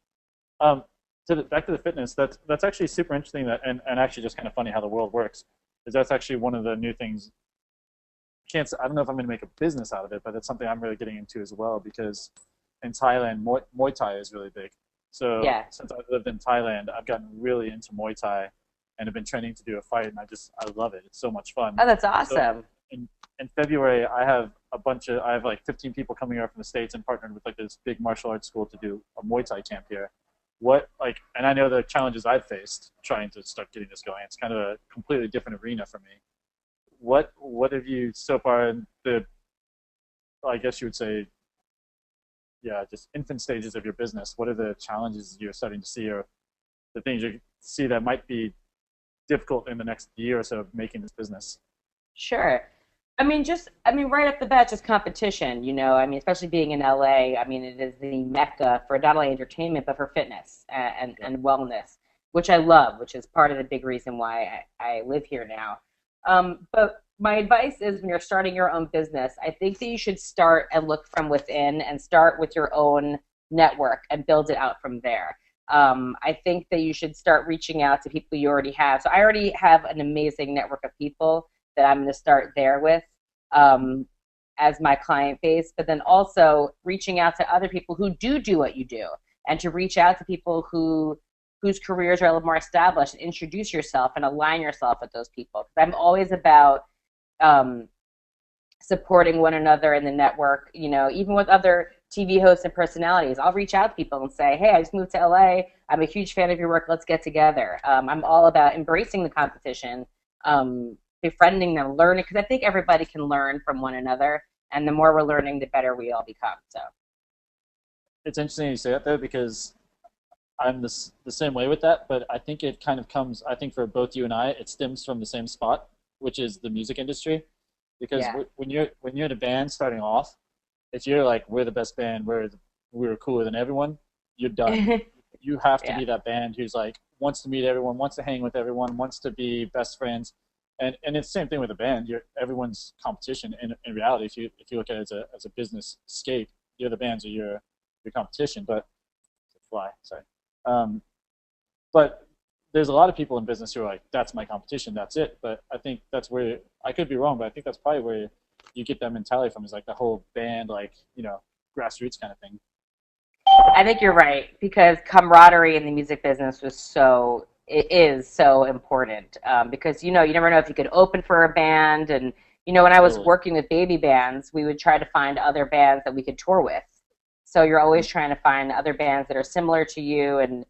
S1: Back to the fitness. That's actually super interesting. And actually just kind of funny how the world works. Is that's actually one of the new things. I don't know if I'm going to make a business out of it, but it's something I'm really getting into as well because in Thailand, Muay Thai is really big. So
S2: Yeah.
S1: since I lived in Thailand, I've gotten really into Muay Thai and have been training to do a fight, and I love it. It's so much fun.
S2: Oh, that's
S1: So
S2: awesome.
S1: in in February, I have like 15 people coming here from the States and partnered with like this big martial arts school to do a Muay Thai camp here. And I know the challenges I've faced trying to start getting this going. It's kind of a completely different arena for me. What have you so far in the, I guess you would say, yeah, just infant stages of your business? What are the challenges you're starting to see, or the things you see that might be difficult in the next year or so of making this business?
S2: Sure. Right off the bat, just competition, especially being in LA. It is the mecca for not only entertainment, but for fitness
S1: Yeah.
S2: and wellness, which I love, which is part of the big reason why I live here now. But my advice is when you're starting your own business, I think that you should start and look from within and start with your own network and build it out from there. I think that you should start reaching out to people you already have. So I already have an amazing network of people that I'm going to start there with um, as my client base, but then also reaching out to other people who do what you do, and to reach out to people whose careers are a little more established, and introduce yourself and align yourself with those people. Because I'm always about um, supporting one another in the network. Even with other TV hosts and personalities, I'll reach out to people and say, "Hey, I just moved to LA. I'm a huge fan of your work. Let's get together." I'm all about embracing the competition, befriending them, learning, because I think everybody can learn from one another, and the more we're learning, the better we all become. So,
S1: It's interesting you say that though because I'm the same way with that, but I think it kind of comes. I think for both you and I, it stems from the same spot, which is the music industry. Because
S2: yeah,
S1: when you're in a band starting off, if you're like we're the best band, we're cooler than everyone, you're done. you have to
S2: Yeah.
S1: be that band who's like wants to meet everyone, wants to hang with everyone, wants to be best friends. And it's the same thing with a band. You're everyone's competition. In reality, if you look at it as a business scape, the other bands are your competition. But fly, sorry. Um, but there's a lot of people in business who are like, that's my competition, that's it. But I think that's where I could be wrong, but I think that's probably where you get that mentality from, is like the whole band, like, grassroots kind of thing.
S2: I think you're right, because camaraderie in the music business it is so important, because you never know if you could open for a band, and when I was
S1: Totally.
S2: working with baby bands, we would try to find other bands that we could tour with. So you're always trying to find other bands that are similar to you, and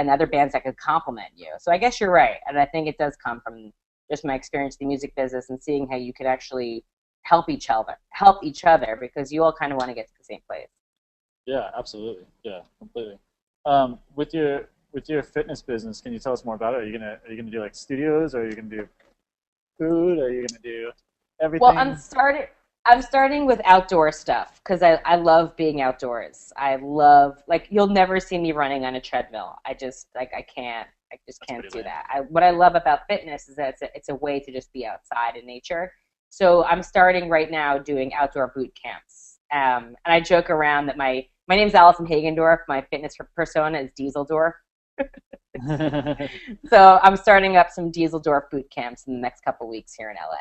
S2: other bands that could complement you. So I guess you're right, and I think it does come from just my experience in the music business and seeing how you could actually help each other because you all kind of want to get to the same place.
S1: Yeah, absolutely. Yeah, completely. With your fitness business, can you tell us more about it? Are you gonna do like studios, or are you gonna do food, or are you gonna do
S2: Well, I'm
S1: everything?
S2: starting. I'm starting with outdoor stuff because I love being outdoors. I love, like, you'll never see me running on a treadmill. I just
S1: That's
S2: can't
S1: pretty
S2: do
S1: lame.
S2: that. What I love about fitness is that it's a way to just be outside in nature. So I'm starting right now doing outdoor boot camps. And I joke around that my name's Allison Hagendorf. My fitness persona is Dieseldorf. So I'm starting up some Dieseldorf boot camps in the next couple weeks here in LA.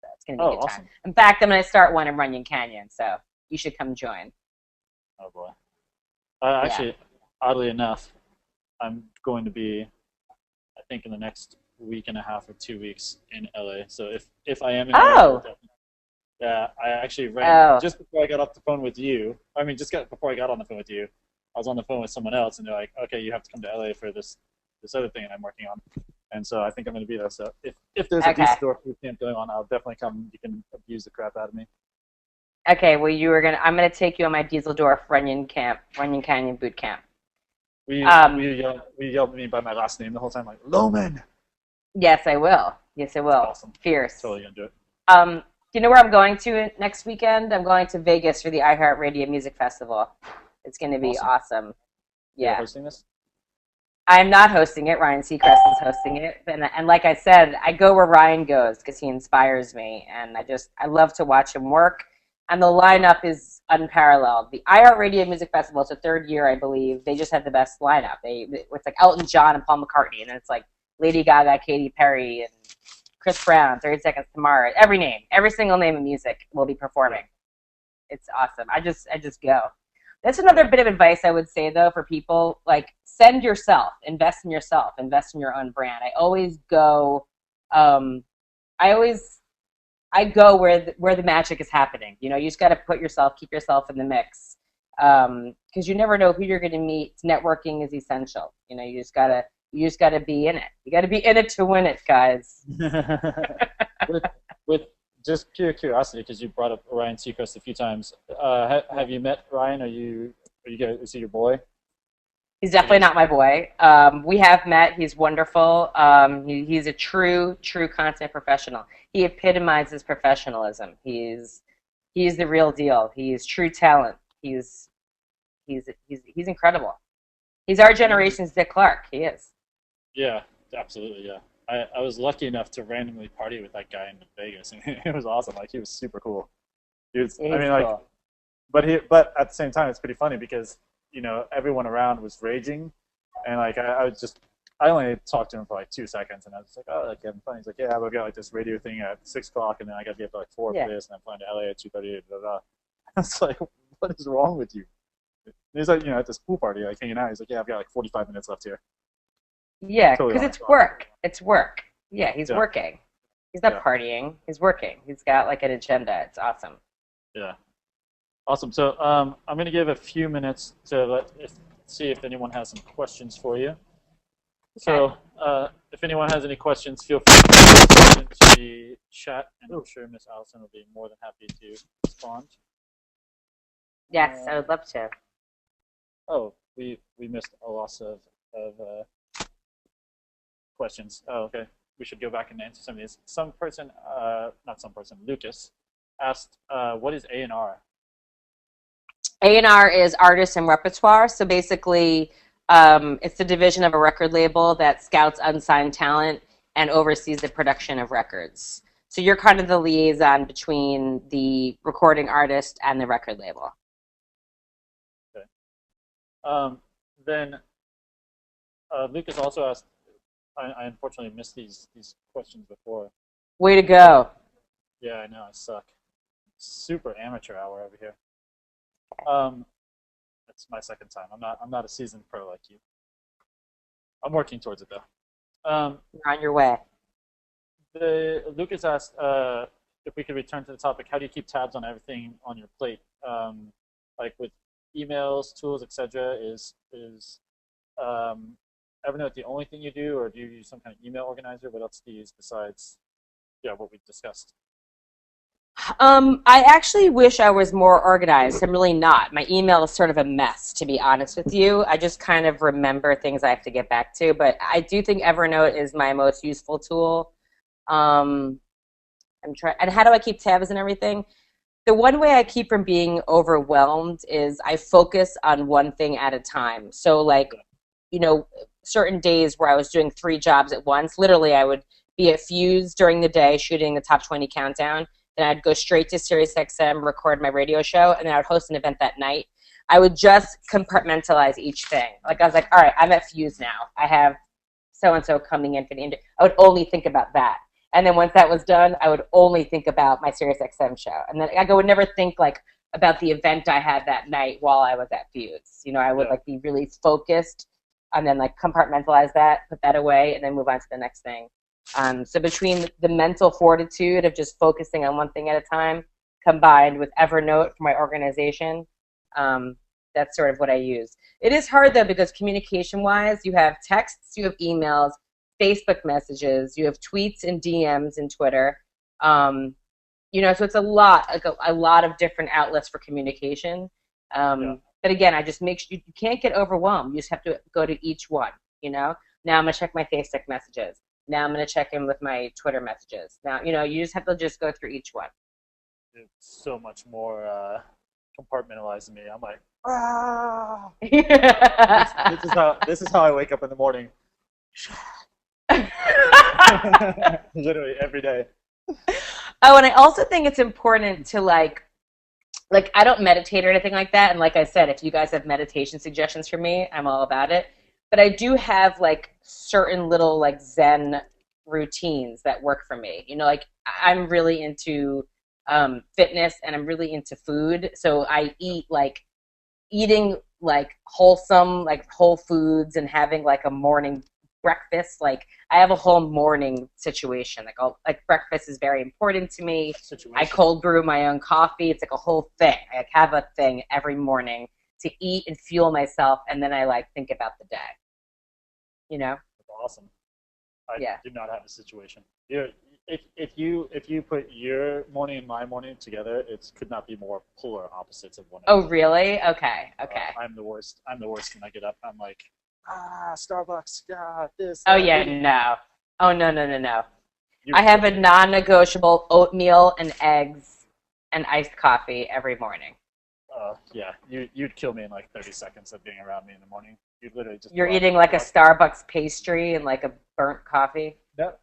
S2: So it's going to be
S1: Oh,
S2: a good time.
S1: awesome.
S2: In fact, I'm going to start one in Runyon Canyon, so you should come join.
S1: Oh boy.
S2: Yeah.
S1: Actually, oddly enough, I'm going to be, I think, in the next week and a half or 2 weeks in LA. So if I am in LA, I will
S2: Oh,
S1: definitely. Yeah, I actually ran
S2: oh,
S1: just before I got off the phone with you. I mean, before I got on the phone with you, I was on the phone with someone else, and they're like, "Okay, you have to come to LA for this other thing I'm working on." And so I think I'm going to be there. So if there's a
S2: okay.
S1: decent door food camp going on, I'll definitely come. You can abuse the crap out of me.
S2: Okay, well, I'm gonna take you on my Dieseldorf Runyon Canyon boot camp.
S1: We
S2: Um,
S1: yelled at me by my last name the whole time, like Loman.
S2: yes, I will. Yes, I
S1: It's
S2: will.
S1: awesome.
S2: Fierce.
S1: Totally gonna do it.
S2: Do you know where I'm going to next weekend? I'm going to Vegas for the iHeartRadio Music Festival. It's going to be
S1: Awesome.
S2: awesome.
S1: You're
S2: Yeah.
S1: hosting this?
S2: I'm not hosting it. Ryan Seacrest is hosting it. And like I said, I go where Ryan goes because he inspires me. And I love to watch him work. And the lineup is unparalleled. The iHeartRadio Music Festival, it's the third year, I believe. They just had the best lineup. It's like Elton John and Paul McCartney. And then it's like Lady Gaga, Katy Perry, and Chris Brown, 30 Seconds to Mars. Every name, every single name of music will be
S1: Yeah.
S2: performing. It's awesome. I just go. That's another
S1: Yeah.
S2: bit of advice I would say though for people, like send yourself, invest in your own brand. Um, I always I go where the magic is happening. You just got to keep yourself in the mix, because you never know who you're going to meet. Networking is essential. You just gotta be in it. You got to be in it to win it, guys.
S1: with with just pure curiosity, because you brought up Ryan Seacrest a few times. Have you met Ryan? Are you guys? Is he your boy?
S2: He's
S1: Are you
S2: definitely
S1: guys?
S2: not my boy. We have met. He's wonderful. He's a true content professional. He epitomizes professionalism. He's the real deal. He's true talent. He's incredible. He's our
S1: He,
S2: generation's Dick Clark. He is.
S1: yeah, absolutely. Yeah, I was lucky enough to randomly party with that guy in Vegas, and it was awesome. Like, he was super cool. I
S2: He's
S1: mean, like,
S2: cool.
S1: but at the same time, it's pretty funny because everyone around was raging, and like I only talked to him for like 2 seconds, and I was like, oh, like, having fun. He's like, yeah, we've got like this radio thing at 6 o'clock, and then I got to get up at like 4 for
S2: Yeah.
S1: this, and I'm flying to LA at 2:30. Blah, blah. I was like, what is wrong with you? And he's like, at this pool party, like hanging out. He's like, yeah, I've got like 45 minutes left here.
S2: Yeah,
S1: Totally
S2: because
S1: on
S2: it's
S1: the clock.
S2: work. It's work. Yeah, he's
S1: Yeah,
S2: working. He's not
S1: yeah,
S2: partying. He's working. He's got like an agenda. It's awesome.
S1: yeah. Awesome. So I'm gonna give a few minutes to see if anyone has some questions for you.
S2: Okay.
S1: So, if anyone has any questions, feel free to post them into the chat, and I'm sure Miss Allison will be more than happy to respond.
S2: Yes, I
S1: Uh,
S2: would love to.
S1: oh, we missed a loss of questions. Oh, okay. We should go back and answer some of these. Not some person, Lucas, asked, "What is A&R?"
S2: A&R is artists and repertoire. So basically, It's the division of a record label that scouts unsigned talent and oversees the production of records. So you're kind of the liaison between the recording artist and the record label.
S1: Okay. Then Lucas also asked. I unfortunately missed these questions before.
S2: Way to go.
S1: Yeah, I know I suck. Super amateur hour over here. It's my second time. I'm not a seasoned pro like you. I'm working towards it though.
S2: You're on your way.
S1: Lucas asked if we could return to the topic. How do you keep tabs on everything on your plate? Like with emails, tools, etc. Is Evernote the only thing you do, or do you use some kind of email organizer? What else do you use besides what we discussed?
S2: I actually wish I was more organized. I'm really not. My email is sort of a mess, to be honest with you. I just kind of remember things I have to get back to, but I do think Evernote is my most useful tool. I'm trying. And how do I keep tabs and everything? The one way I keep from being overwhelmed is I focus on one thing at a time. So, like, certain days where I was doing 3 jobs at once, literally I would be at Fuse during the day shooting the top 20 countdown. Then I'd go straight to SiriusXM, record my radio show, and then I would host an event that night. I would just compartmentalize each thing. Like, I was like, all right, I'm at Fuse now. I have so-and-so coming in for the interview. I would only think about that. And then once that was done, I would only think about my SiriusXM show. And then I would never think, like, about the event I had that night while I was at Fuse. I would, like, be really focused and then, like, compartmentalize that, put that away, and then move on to the next thing. So between the mental fortitude of just focusing on one thing at a time, combined with Evernote for my organization, that's sort of what I use. It is hard, though, because communication-wise, you have texts, you have emails, Facebook messages, you have tweets and DMs and Twitter. So it's a lot, like a lot of different outlets for communication. But again, I just make sure you can't get overwhelmed. You just have to go to each one. Now I'm gonna check my Facebook messages. Now I'm gonna check in with my Twitter messages. Now you just have to just go through each one.
S1: It's so much more compartmentalized than me. I'm like, ah. This is how I wake up in the morning. Literally every day.
S2: Oh, and I also think it's important to like I don't meditate or anything like that. And like I said, if you guys have meditation suggestions for me, I'm all about it. But I do have like certain little like Zen routines that work for me. Like I'm really into fitness and I'm really into food. So I eating like wholesome, like whole foods and having like a morning breakfast. Like I have a whole morning situation. Like breakfast is very important to me. I cold brew my own coffee. It's like a whole thing. I have a thing every morning to eat and fuel myself, and then I like think about the day.
S1: That's awesome. I do not have a situation. If you put your morning and my morning together, it could not be more polar opposites of one another.
S2: Oh, really? Okay.
S1: I'm the worst when I get up. I'm like, Starbucks, this.
S2: Oh, yeah, no. Oh, no. I have a non-negotiable oatmeal and eggs and iced coffee every morning.
S1: Yeah, you'd kill me in like 30 seconds of being around me in the morning. You'd literally just.
S2: You're eating like a Starbucks pastry and like a burnt coffee?
S1: No.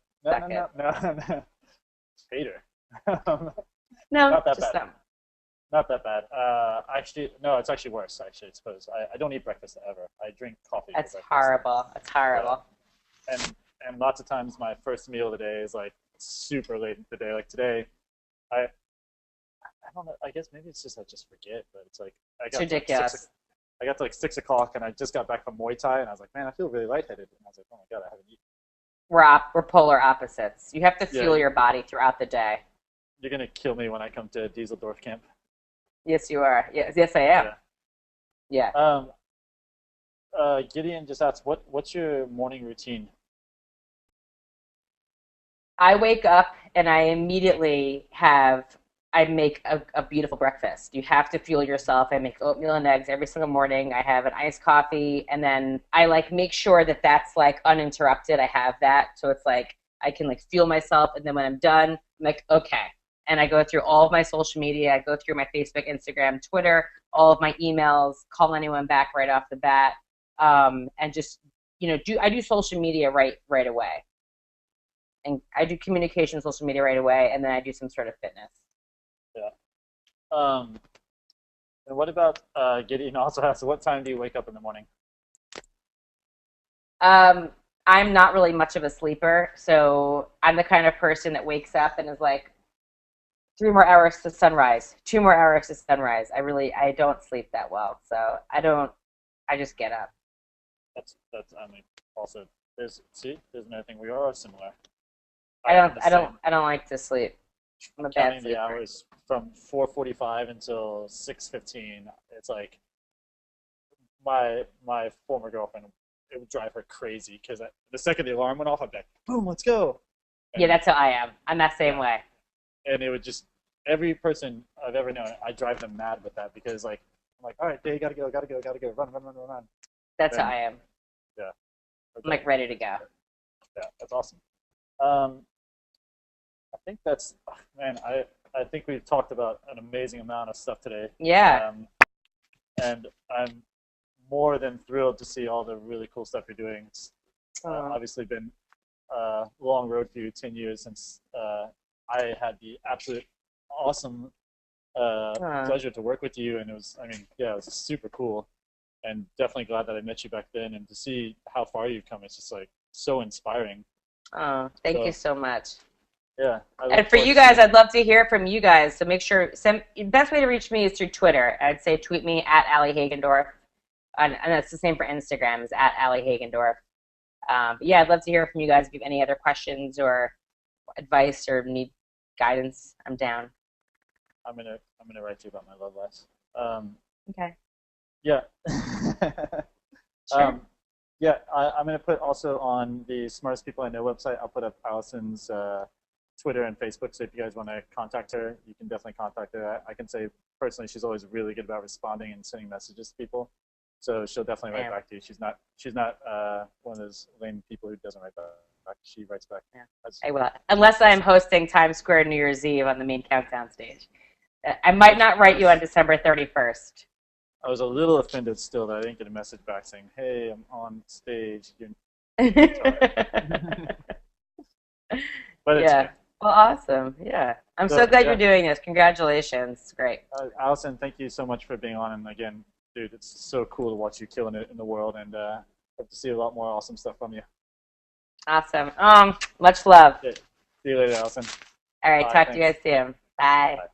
S1: Hater.
S2: No,
S1: not that
S2: just
S1: bad.
S2: some.
S1: Not that bad. Actually, no, it's actually worse. Actually, I suppose I don't eat breakfast ever. I drink coffee.
S2: That's horrible. That's horrible.
S1: And lots of times my first meal of the day is like super late in the day. Like today, I don't know. I guess maybe it's just I just forget, but it's like
S2: It's ridiculous.
S1: I got to like 6 o'clock, and I just got back from Muay Thai, and I was like, man, I feel really lightheaded. And I was like, oh my god, I haven't eaten.
S2: We're polar opposites. You have to fuel your body throughout the day.
S1: You're gonna kill me when I come to Dieseldorf camp.
S2: Yes, you are. Yes, I am. Yeah.
S1: Gideon just asked, what's your morning routine?
S2: I wake up and I immediately I make a beautiful breakfast. You have to fuel yourself. I make oatmeal and eggs every single morning. I have an iced coffee, and then I like make sure that that's like uninterrupted. I have that, so it's like I can like fuel myself, and then when I'm done, I'm like, okay. And I go through all of my social media. I go through my Facebook, Instagram, Twitter, all of my emails, call anyone back right off the bat. and just I do social media right away, and I do communication social media right away, and then I do some sort of fitness.
S1: Yeah. And what about Gideon also asks, what time do you wake up in the morning?
S2: Um, I'm not really much of a sleeper, so I'm the kind of person that wakes up and is like, 3 more hours to sunrise, 2 more hours to sunrise. I don't sleep that well, so I just get up.
S1: That's I mean also there's another thing, we are similar.
S2: I
S1: I'm
S2: don't
S1: the
S2: I don't
S1: same.
S2: I don't like to sleep. I'm a bad
S1: Counting the
S2: sleeper.
S1: hours from 4:45 until 6:15, it's like my former girlfriend, it would drive her crazy because the second the alarm went off, I'd be like, boom, let's go.
S2: Yeah,
S1: And
S2: that's how I am. I'm that same
S1: yeah,
S2: way.
S1: and it would just, every person I've ever known, I drive them mad with that because like I'm like, all right, day, gotta go, run.
S2: That's how
S1: Then
S2: I am.
S1: yeah,
S2: I'm like ready to go.
S1: yeah, that's awesome. Um, I think that's, man, I think we've talked about an amazing amount of stuff today.
S2: Yeah.
S1: Um, and I'm more than thrilled to see all the really cool stuff you're doing. It's
S2: Uh,
S1: obviously been a long road for you, 10 years since I had the absolute awesome
S2: uh,
S1: pleasure to work with you. And it was, I mean, yeah, it was super cool. And definitely glad that I met you back then. And to see how far you've come, it's just like so inspiring.
S2: thank you
S1: So,
S2: so much.
S1: yeah, I
S2: And
S1: look
S2: for
S1: forward
S2: you
S1: to
S2: guys,
S1: seeing.
S2: I'd love to hear from you guys. So make sure the best way to reach me is through Twitter. I'd say tweet me at Allie Hagendorf, and that's the same for Instagram is at Allie Hagendorf. But yeah, I'd love to hear from you guys if you have any other questions or advice or need guidance. I'm down.
S1: I'm gonna write to you about my love life. Um,
S2: Okay.
S1: yeah.
S2: Sure.
S1: um, yeah, I'm gonna put also on the Smartest People I Know website. I'll put up Allison's Twitter and Facebook. So if you guys want to contact her, you can definitely contact her. I can say personally, she's always really good about responding and sending messages to people. So she'll definitely write
S2: Yeah.
S1: back to you. She's not one of those lame people who doesn't write back. She writes back.
S2: Yeah.
S1: That's,
S2: I will.
S1: she's
S2: Unless I'm
S1: awesome.
S2: hosting Times Square New Year's Eve on the main countdown stage. I might not
S1: I
S2: write you on
S1: was
S2: December 31st.
S1: I was a little offended still that I didn't get a message back saying, "Hey, I'm on stage. You're on guitar." But it's
S2: Yeah.
S1: okay.
S2: Well, awesome. Yeah. I'm so
S1: So
S2: glad you're
S1: yeah,
S2: doing this. Congratulations. It's great.
S1: Allison, thank you so much for being on. And again, dude, it's so cool to watch you killing it in the world, and hope to see a lot more awesome stuff from you.
S2: Awesome. Much love.
S1: Okay. See you later, Allison.
S2: All right.
S1: Bye.
S2: Talk to you
S1: Thanks.
S2: guys soon. Bye.
S1: Bye.